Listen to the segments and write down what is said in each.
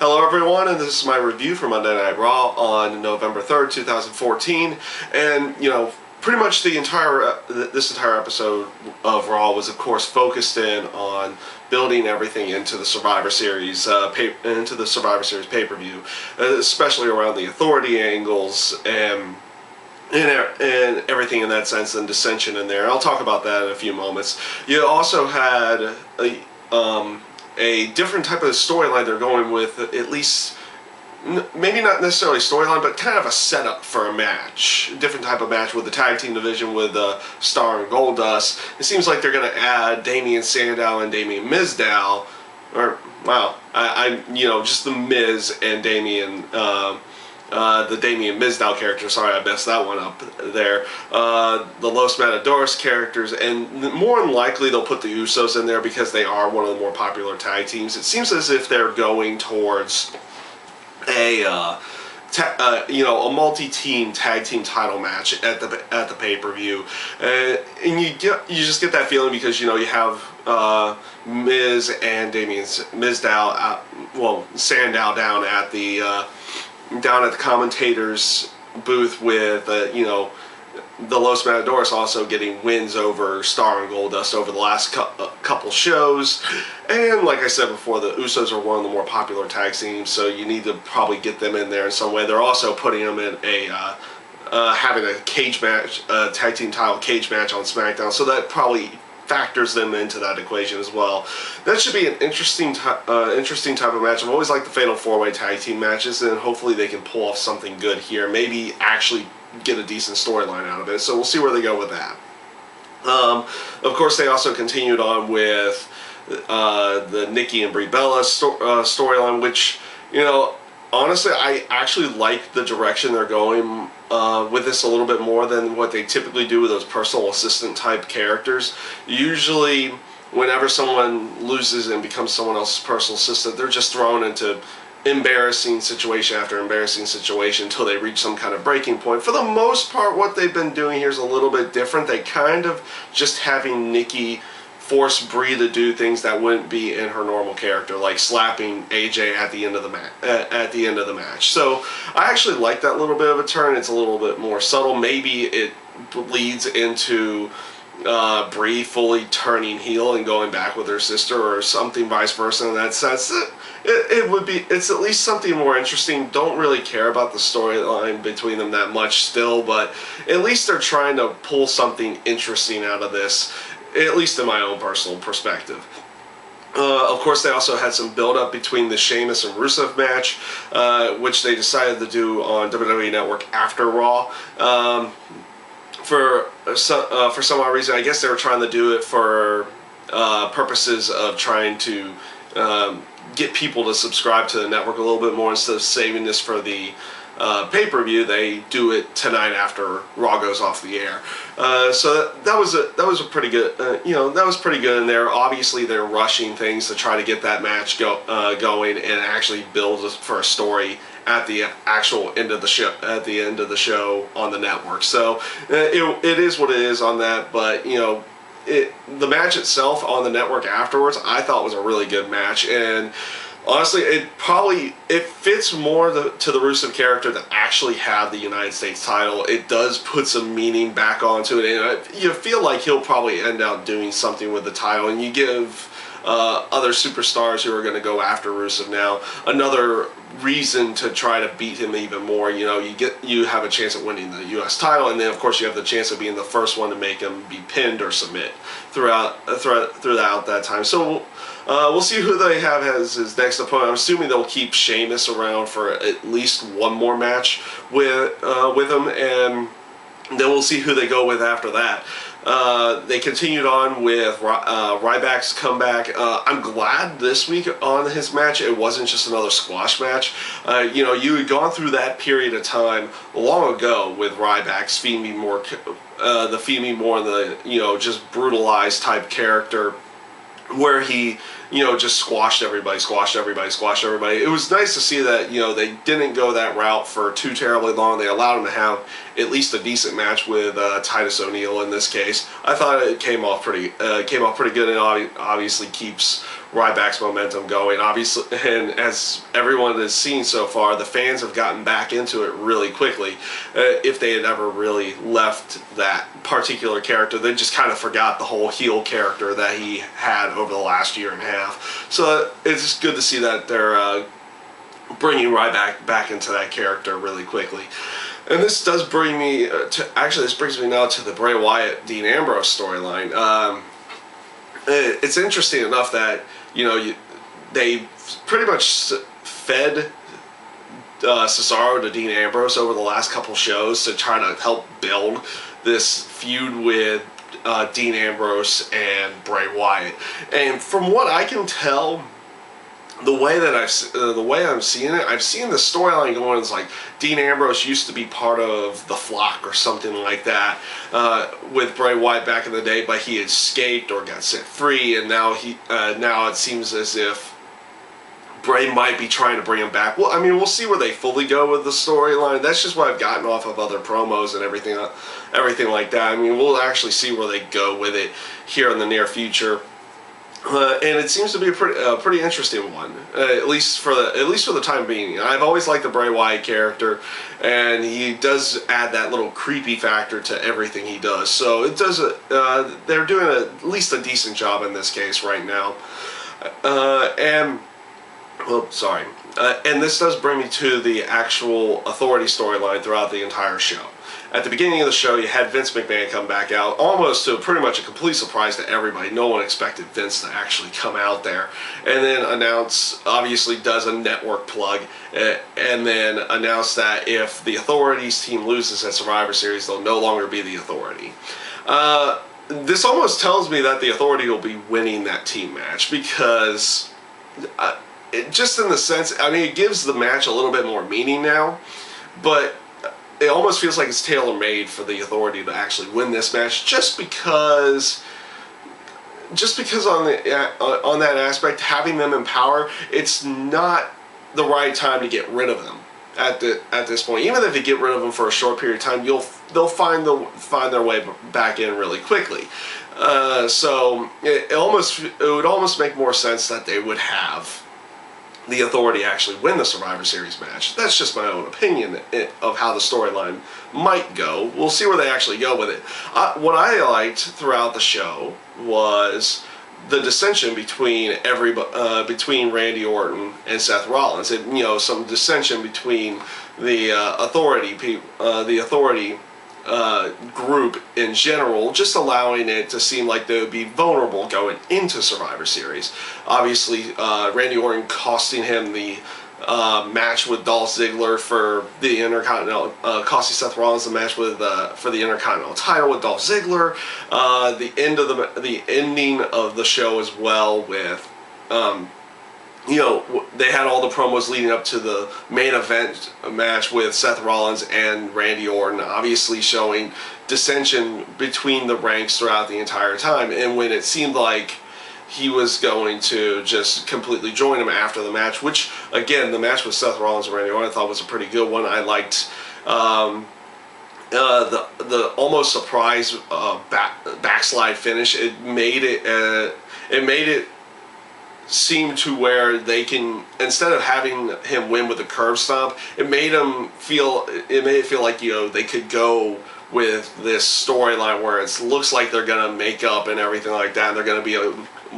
Hello everyone, and this is my review for Monday Night Raw on November 3rd, 2014, and, pretty much the this entire episode of Raw was, of course, focused in on building everything into the Survivor Series, pay-per-view, especially around the authority angles and everything in that sense, and dissension in there. I'll talk about that in a few moments. You also had a different type of storyline they're going with, at least, maybe not necessarily storyline, but kind of a setup for a match. Different type of match with the tag team division with Star and Goldust. It seems like they're going to add Damien Sandow and Damien Mizdow, or, wow, just the Miz and Damien, the Damien Mizdow character, sorry I messed that one up there, the Los Matadores characters, and more than likely they'll put the Usos in there because they are one of the more popular tag teams. It seems as if they're going towards a multi-team tag team title match at the pay-per-view, and you just get that feeling because you have Miz and Damien Mizdow, Sandow down at the commentators booth with the Los Matadores also getting wins over Star and Goldust over the last couple shows. And like I said before, the Usos are one of the more popular tag teams, so you need to probably get them in there in some way. They're also putting them in having a cage match, tag team title cage match on SmackDown, so that probably factors them into that equation as well. That should be an interesting type of match. I've always liked the Fatal 4-Way tag team matches, and hopefully they can pull off something good here. Maybe actually get a decent storyline out of it. So we'll see where they go with that. Of course, they also continued on with the Nikki and Brie Bella storyline, which, honestly, I actually like the direction they're going with this a little bit more than what they typically do with those personal assistant type characters. Usually, whenever someone loses and becomes someone else's personal assistant, they're just thrown into embarrassing situation after embarrassing situation until they reach some kind of breaking point. For the most part, what they've been doing here is a little bit different. They kind of just having Nikki force Brie to do things that wouldn't be in her normal character, like slapping AJ at the end of the match. So I actually like that little bit of a turn. It's a little bit more subtle. Maybe it leads into Brie fully turning heel and going back with her sister, or something vice versa in that sense. It's at least something more interesting. Don't really care about the storyline between them that much still, but at least they're trying to pull something interesting out of this, at least in my own personal perspective. Of course, they also had some build-up between the Sheamus and Rusev match, which they decided to do on WWE Network after Raw. For some odd reason, I guess they were trying to do it for purposes of trying to get people to subscribe to the network a little bit more. Instead of saving this for the pay-per-view, they do it tonight after Raw goes off the air. So that was a pretty good, that was pretty good in there. Obviously, they're rushing things to try to get that match going and actually build for a story at the actual end of the show, on the network. So it is what it is on that. But the match itself on the network afterwards, I thought was a really good match, and honestly, it fits more to the Rusev character to actually have the United States title. It does put some meaning back onto it, and you feel like he'll probably end up doing something with the title, and you give other superstars who are going to go after Rusev now another reason to try to beat him even more. You have a chance at winning the U.S. title, and then of course you have the chance of being the first one to make him be pinned or submit throughout that time. So we'll see who they have as his next opponent. I'm assuming they'll keep Sheamus around for at least one more match with him, and then we'll see who they go with after that. They continued on with Ryback's comeback. I'm glad this week on his match it wasn't just another squash match. You had gone through that period of time long ago with Ryback's Feed Me More, the just brutalized type character, where he just squashed everybody. It was nice to see that, they didn't go that route for too terribly long. They allowed him to have at least a decent match with Titus O'Neil in this case. I thought it came off pretty good, and obviously keeps Ryback's momentum going. Obviously, and as everyone has seen so far, the fans have gotten back into it really quickly. If they had ever really left that particular character, they just kind of forgot the whole heel character that he had over the last year and a half. So it's good to see that they're bringing Ryback back into that character really quickly. And this does bring me this brings me now to the Bray Wyatt Dean Ambrose storyline. It's interesting enough that they pretty much fed Cesaro to Dean Ambrose over the last couple shows to try to help build this feud with Dean Ambrose and Bray Wyatt. And from what I can tell, the way I'm seeing it, I've seen the storyline going is like Dean Ambrose used to be part of the Flock or something like that with Bray Wyatt back in the day, but he escaped or got set free, and now now it seems as if Bray might be trying to bring him back. Well, I mean, we'll see where they fully go with the storyline. That's just what I've gotten off of other promos and everything like that. I mean, we'll actually see where they go with it here in the near future. And it seems to be a pretty interesting one, at least for the time being. I've always liked the Bray Wyatt character, and he does add that little creepy factor to everything he does. So it does. They're doing at least a decent job in this case right now. And this does bring me to the actual Authority storyline throughout the entire show. At the beginning of the show, you had Vince McMahon come back out, almost to pretty much a complete surprise to everybody. No one expected Vince to actually come out there. And then obviously does a network plug, and then announce that if the Authority's team loses at Survivor Series, they'll no longer be the Authority. This almost tells me that the Authority will be winning that team match, because just in the sense, I mean, it gives the match a little bit more meaning now, but it almost feels like it's tailor-made for the Authority to actually win this match, just because on that aspect, having them in power, it's not the right time to get rid of them at this point. Even if they get rid of them for a short period of time, they'll find their way back in really quickly. So it would almost make more sense that they would have the Authority actually win the Survivor Series match. That's just my own opinion of how the storyline might go. We'll see where they actually go with it. What I liked throughout the show was the dissension between Randy Orton and Seth Rollins, and some dissension between the Authority group in general, just allowing it to seem like they would be vulnerable going into Survivor Series. Obviously, Randy Orton costing him the match with Dolph Ziggler for the Intercontinental, costing Seth Rollins the match with for the Intercontinental title with Dolph Ziggler. The ending of the show as well with. They had all the promos leading up to the main event match with Seth Rollins and Randy Orton, obviously showing dissension between the ranks throughout the entire time. And when it seemed like he was going to just completely join him after the match, which, again, the match with Seth Rollins and Randy Orton I thought was a pretty good one. I liked the almost surprise backslide finish. It made it seem to where they can, instead of having him win with a curb stomp, it made it feel like they could go with this storyline where it looks like they're gonna make up and everything like that, and they're gonna be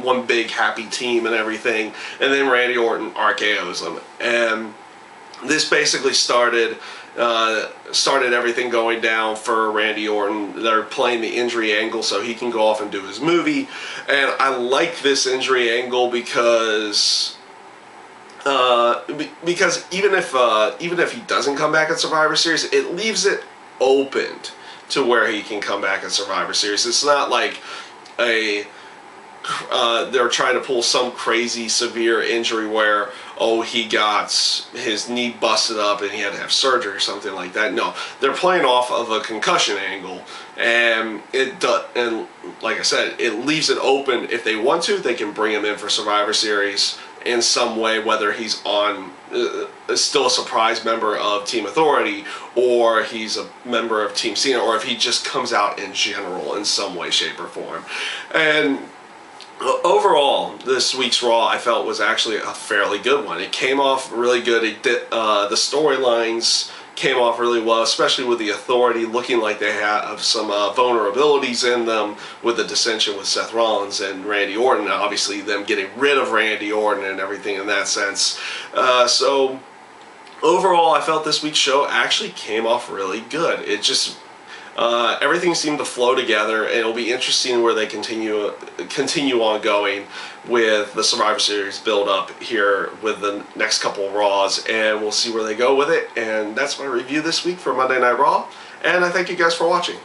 one big happy team and everything, and then Randy Orton RKO's them, and this basically started everything going down for Randy Orton. They're playing the injury angle so he can go off and do his movie, and I like this injury angle because even if he doesn't come back at Survivor Series, it leaves it open to where he can come back at Survivor Series. It's not like they're trying to pull some crazy severe injury where, he got his knee busted up and he had to have surgery or something like that. No, they're playing off of a concussion angle, and like I said, it leaves it open. If they want to, they can bring him in for Survivor Series in some way, whether he's still a surprise member of Team Authority, or he's a member of Team Cena, or if he just comes out in general in some way, shape, or form. And Overall, this week's Raw I felt was actually a fairly good one. It came off really good. It did, the storylines came off really well, especially with the Authority looking like they have some vulnerabilities in them with the dissension with Seth Rollins and Randy Orton. Obviously, them getting rid of Randy Orton and everything in that sense. So overall, I felt this week's show actually came off really good. It just everything seemed to flow together, and it'll be interesting where they continue on going with the Survivor Series build up here with the next couple of Raws, and we'll see where they go with it. And that's my review this week for Monday Night Raw, and I thank you guys for watching.